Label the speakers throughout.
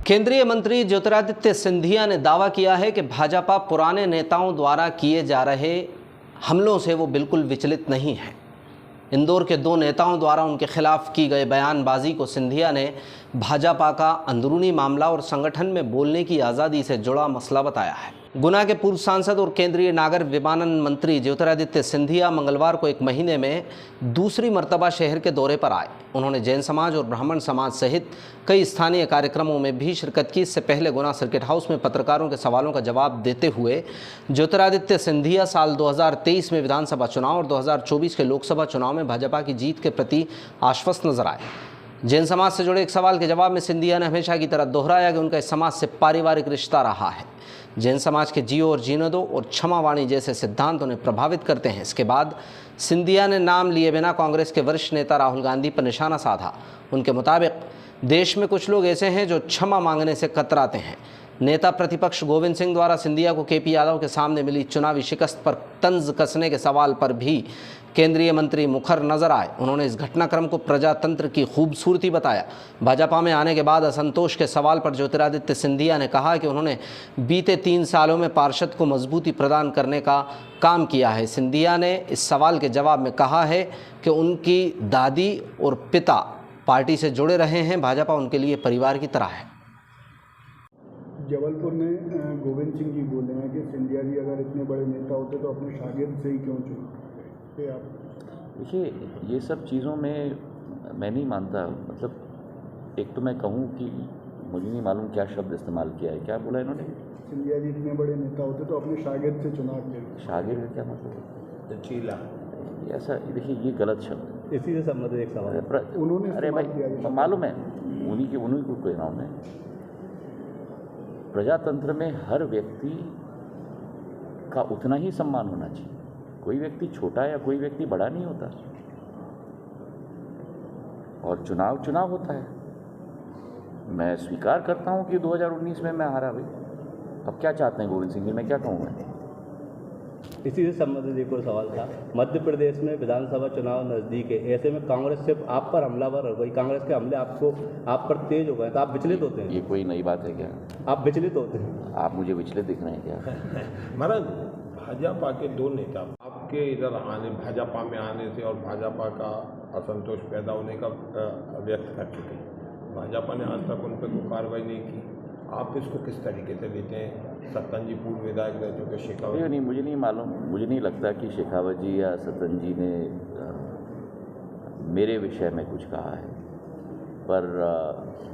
Speaker 1: केंद्रीय मंत्री ज्योतिरादित्य सिंधिया ने दावा किया है कि भाजपा पुराने नेताओं द्वारा किए जा रहे हमलों से वो बिल्कुल विचलित नहीं है। इंदौर के दो नेताओं द्वारा उनके खिलाफ की गई बयानबाजी को सिंधिया ने भाजपा का अंदरूनी मामला और संगठन में बोलने की आज़ादी से जुड़ा मसला बताया है। गुना के पूर्व सांसद और केंद्रीय नागर विमानन मंत्री ज्योतिरादित्य सिंधिया मंगलवार को एक महीने में दूसरी मर्तबा शहर के दौरे पर आए। उन्होंने जैन समाज और ब्राह्मण समाज सहित कई स्थानीय कार्यक्रमों में भी शिरकत की। इससे पहले गुना सर्किट हाउस में पत्रकारों के सवालों का जवाब देते हुए ज्योतिरादित्य सिंधिया साल 2023 में विधानसभा चुनाव और 2024 के लोकसभा चुनाव में भाजपा की जीत के प्रति आश्वस्त नजर आए। जैन समाज से जुड़े एक सवाल के जवाब में सिंधिया ने हमेशा की तरह दोहराया कि उनका इस समाज से पारिवारिक रिश्ता रहा है। जैन समाज के जियो और जीने दो और क्षमा वाणी जैसे सिद्धांत उन्हें प्रभावित करते हैं। इसके बाद सिंधिया ने नाम लिए बिना कांग्रेस के वरिष्ठ नेता राहुल गांधी पर निशाना साधा। उनके मुताबिक देश में कुछ लोग ऐसे हैं जो क्षमा मांगने से कतराते हैं। नेता प्रतिपक्ष गोविंद सिंह द्वारा सिंधिया को केपी यादव के सामने मिली चुनावी शिकस्त पर तंज कसने के सवाल पर भी केंद्रीय मंत्री मुखर नजर आए। उन्होंने इस घटनाक्रम को प्रजातंत्र की खूबसूरती बताया। भाजपा में आने के बाद असंतोष के सवाल पर ज्योतिरादित्य सिंधिया ने कहा कि उन्होंने बीते 3 सालों में पार्षद को मजबूती प्रदान करने का काम किया है। सिंधिया ने इस सवाल के जवाब में कहा है कि उनकी दादी और पिता पार्टी से जुड़े रहे हैं। भाजपा उनके लिए परिवार की तरह है।
Speaker 2: जबलपुर में गोविंद सिंह जी बोले हैं कि सिंधिया जी अगर इतने बड़े नेता होते तो अपने शागिर्द से ही क्यों चुने।
Speaker 3: देखिए, ये सब चीज़ों में मैं नहीं मानता। मतलब एक तो मैं कहूँ कि मुझे नहीं मालूम क्या शब्द इस्तेमाल किया है। क्या बोला इन्होंने?
Speaker 2: सिंधिया जी इतने बड़े नेता होते तो अपने शागिर्द से चुनाव किया।
Speaker 3: शागिर्द का क्या मतलब?
Speaker 4: चीला
Speaker 3: ऐसा देखिए, ये गलत शब्द।
Speaker 4: इसी से संबंधित एक सवाल
Speaker 2: उन्होंने
Speaker 3: अरे भाई, मालूम है उन्हीं को कोई नाम है। प्रजातंत्र में हर व्यक्ति का उतना ही सम्मान होना चाहिए। कोई व्यक्ति छोटा या कोई व्यक्ति बड़ा नहीं होता। और चुनाव होता है। मैं स्वीकार करता हूं कि 2019 में मैं हारा भाई। अब क्या चाहते हैं गोविंद सिंह जी? मैं क्या कहूँ? मैं
Speaker 4: इसी से संबंधित एक और सवाल था। मध्य प्रदेश में विधानसभा चुनाव नज़दीक है, ऐसे में कांग्रेस सिर्फ आप पर हमलावर हो गई, कांग्रेस के हमले आप पर तेज हो गए, तो आप विचलित होते हैं?
Speaker 3: ये कोई नई बात है क्या?
Speaker 4: आप विचलित होते हैं?
Speaker 3: आप मुझे विचलित दिख रहे हैं क्या?
Speaker 5: महाराज, भाजपा के 2 नेता आपके इधर आने, भाजपा में आने से और भाजपा का असंतोष पैदा होने का व्यक्त कर चुके हैं। भाजपा ने आज तक उन पर कोई कार्रवाई नहीं की। आप इसको किस तरीके से लेते हैं? सत्तन जी पूर्व विधायक रह चुके, शेखावत
Speaker 3: नहीं, मुझे नहीं मालूम। मुझे नहीं लगता कि शेखावत जी या सत्तन जी ने मेरे विषय में कुछ कहा है। पर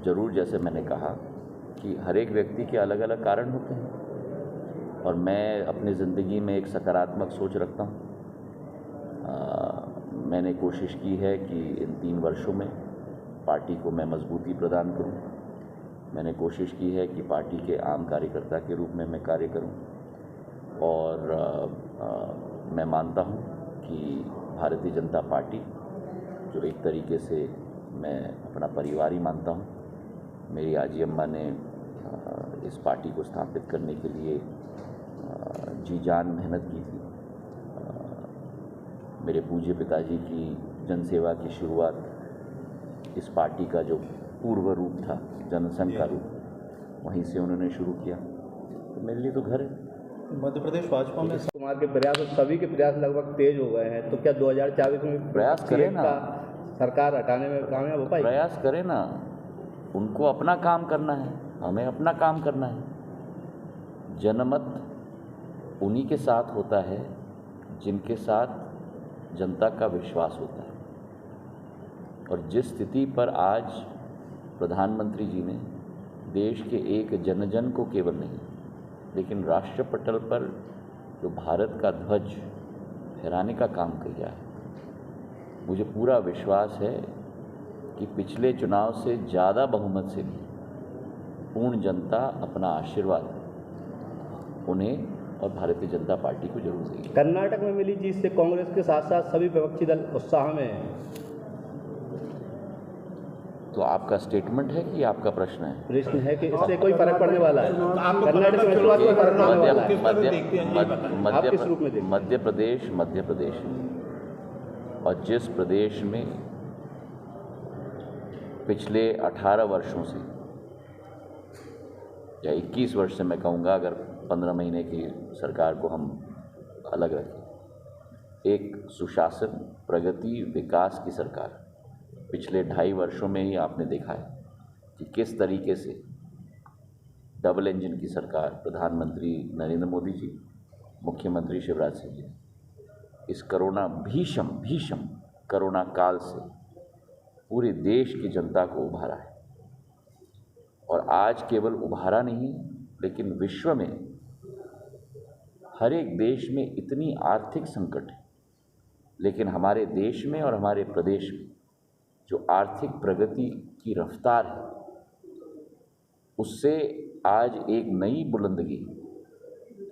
Speaker 3: ज़रूर, जैसे मैंने कहा कि हर एक व्यक्ति के अलग अलग कारण होते हैं और मैं अपनी ज़िंदगी में एक सकारात्मक सोच रखता हूँ। मैंने कोशिश की है कि इन 3 वर्षों में पार्टी को मैं मजबूती प्रदान करूँ। मैंने कोशिश की है कि पार्टी के आम कार्यकर्ता के रूप में मैं कार्य करूं। और मैं मानता हूं कि भारतीय जनता पार्टी, जो एक तरीके से मैं अपना परिवार ही मानता हूं, मेरी आजी अम्मा ने इस पार्टी को स्थापित करने के लिए जी जान मेहनत की थी। मेरे पूज्य पिताजी की जनसेवा की शुरुआत इस पार्टी का जो पूर्व रूप था, जनसंघ का रूप, वहीं से उन्होंने शुरू किया। तो मेरे लिए तो घर है।
Speaker 4: मध्य प्रदेश भाजपा में कुमार के प्रयास और सभी के प्रयास लगभग तेज हो गए हैं, तो क्या 2024 में
Speaker 3: प्रयास करें ना,
Speaker 4: सरकार हटाने में कामयाब हो पाई?
Speaker 3: प्रयास करें ना। उनको अपना काम करना है, हमें अपना काम करना है। जनमत उन्हीं के साथ होता है जिनके साथ जनता का विश्वास होता है। और जिस स्थिति पर आज प्रधानमंत्री जी ने देश के एक जन को केवल नहीं, लेकिन राष्ट्र पटल पर जो भारत का ध्वज फहराने का काम किया है, मुझे पूरा विश्वास है कि पिछले चुनाव से ज़्यादा बहुमत से भी पूर्ण जनता अपना आशीर्वाद उन्हें और भारतीय जनता पार्टी को जरूर देगी।
Speaker 4: कर्नाटक में मिली जीत से कांग्रेस के साथ साथ सभी विपक्षी दल उत्साह में हैं।
Speaker 3: तो आपका स्टेटमेंट है कि आपका प्रश्न है?
Speaker 4: प्रश्न है कि इससे कोई फर्क पड़ने वाला है? कर्नाटक में कोई फर्क पड़ने वाला है?
Speaker 3: मध्य प्रदेश और जिस प्रदेश में पिछले 18 वर्षों से या 21 वर्ष से मैं कहूँगा, अगर 15 महीने की सरकार को हम अलग रखें, एक सुशासन, प्रगति, विकास की सरकार पिछले 2.5 वर्षों में ही आपने देखा है कि किस तरीके से डबल इंजन की सरकार, प्रधानमंत्री नरेंद्र मोदी जी, मुख्यमंत्री शिवराज सिंह जी, इस कोरोना भीषण कोरोना काल से पूरे देश की जनता को उभारा है। और आज केवल उभारा नहीं, लेकिन विश्व में हर एक देश में इतनी आर्थिक संकट है, लेकिन हमारे देश में और हमारे प्रदेश में जो आर्थिक प्रगति की रफ्तार है, उससे आज एक नई बुलंदगी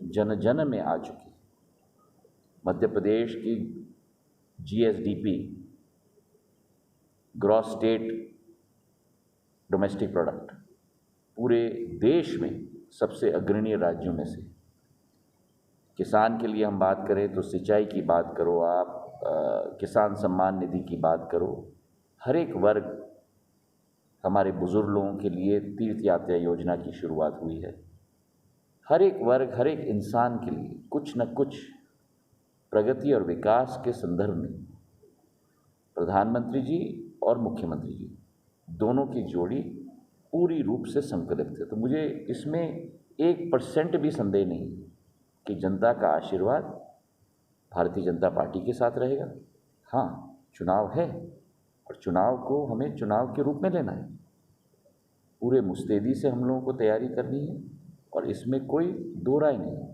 Speaker 3: जन जन में आ चुकी है। मध्य प्रदेश की GSDP, gross state domestic product, पूरे देश में सबसे अग्रणी राज्यों में से। किसान के लिए हम बात करें तो सिंचाई की बात करो आप, किसान सम्मान निधि की बात करो, हर एक वर्ग, हमारे बुजुर्ग लोगों के लिए तीर्थ यात्रा योजना की शुरुआत हुई है। हर एक वर्ग, हर एक इंसान के लिए कुछ न कुछ प्रगति और विकास के संदर्भ में प्रधानमंत्री जी और मुख्यमंत्री जी दोनों की जोड़ी पूरी रूप से संकल्पित है। तो मुझे इसमें 1% भी संदेह नहीं कि जनता का आशीर्वाद भारतीय जनता पार्टी के साथ रहेगा। हाँ, चुनाव है और चुनाव को हमें चुनाव के रूप में लेना है। पूरे मुस्तैदी से हम लोगों को तैयारी करनी है और इसमें कोई दो राय नहीं है।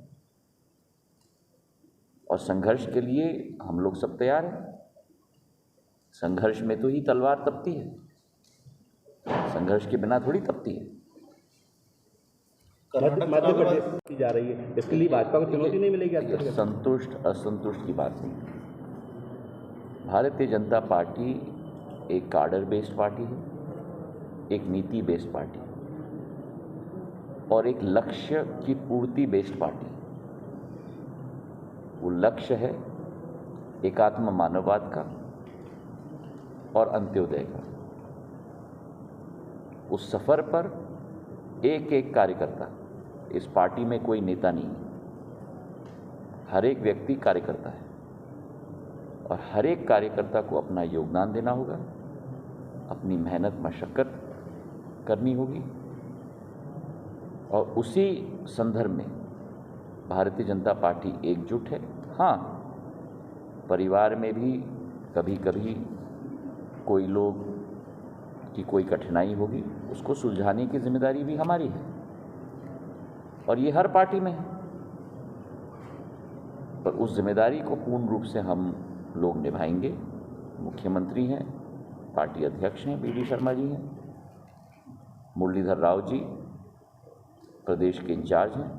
Speaker 3: और संघर्ष के लिए हम लोग सब तैयार हैं। संघर्ष में तो ही तलवार तपती है, संघर्ष के बिना थोड़ी तपती है।
Speaker 4: मध्य प्रदेश की जा रही है, इसके लिए भाजपा को चुनौती नहीं मिलेगी?
Speaker 3: संतुष्ट असंतुष्ट की बात नहीं। भारतीय जनता पार्टी एक कार्डर बेस्ड पार्टी है, एक नीति बेस्ड पार्टी और एक लक्ष्य की पूर्ति बेस्ड पार्टी। वो लक्ष्य है एकात्म मानववाद का और अंत्योदय का। उस सफर पर एक एक कार्यकर्ता, इस पार्टी में कोई नेता नहीं है, हर एक व्यक्ति कार्यकर्ता है और हर एक कार्यकर्ता को अपना योगदान देना होगा, अपनी मेहनत मशक्कत करनी होगी। और उसी संदर्भ में भारतीय जनता पार्टी एकजुट है। हाँ, परिवार में भी कभी कभी कोई लोग की कोई कठिनाई होगी, उसको सुलझाने की जिम्मेदारी भी हमारी है और ये हर पार्टी में है। पर उस जिम्मेदारी को पूर्ण रूप से हम लोग निभाएंगे। मुख्यमंत्री हैं, पार्टी अध्यक्ष हैं, BD शर्मा जी हैं, मुरलीधर राव जी प्रदेश के इंचार्ज हैं।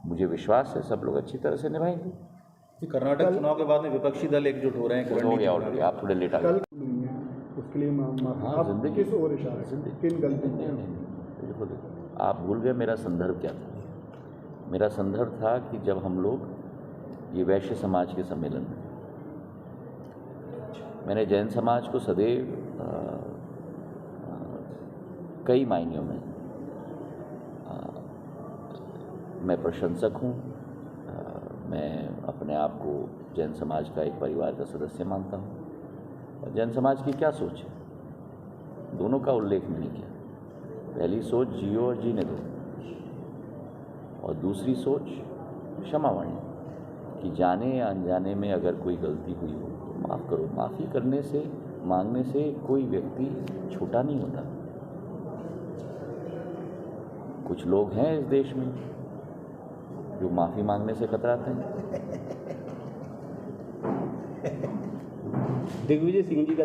Speaker 3: मुझे विश्वास है सब लोग अच्छी तरह से निभाएंगे।
Speaker 6: कर्नाटक चुनाव के बाद में विपक्षी दल एकजुट हो रहे हैं।
Speaker 3: हो गया ऑलरेडी, आप थोड़े लेट आ गए।
Speaker 2: उसके लिए आप
Speaker 3: जिंदगी
Speaker 2: किस ओर इशारा है? किन गलतियों?
Speaker 3: देखो, आप भूल गए मेरा संदर्भ क्या था। मेरा संदर्भ था कि जब हम लोग ये वैश्य समाज के सम्मेलन में, मैंने जैन समाज को सदैव कई मायनों में मैं प्रशंसक हूँ। मैं अपने आप को जैन समाज का एक परिवार का सदस्य मानता हूँ। और जैन समाज की क्या सोच है, दोनों का उल्लेख नहीं किया। पहली सोच जियो और जीने दो, और दूसरी सोच क्षमावाणी कि जाने या अनजाने में अगर कोई गलती हुई हो तो माफ़ करो। माफ़ी करने से, मांगने से कोई व्यक्ति छोटा नहीं होता। कुछ लोग हैं इस देश में जो माफ़ी मांगने से कतराते हैं।
Speaker 4: दिग्विजय सिंह जी का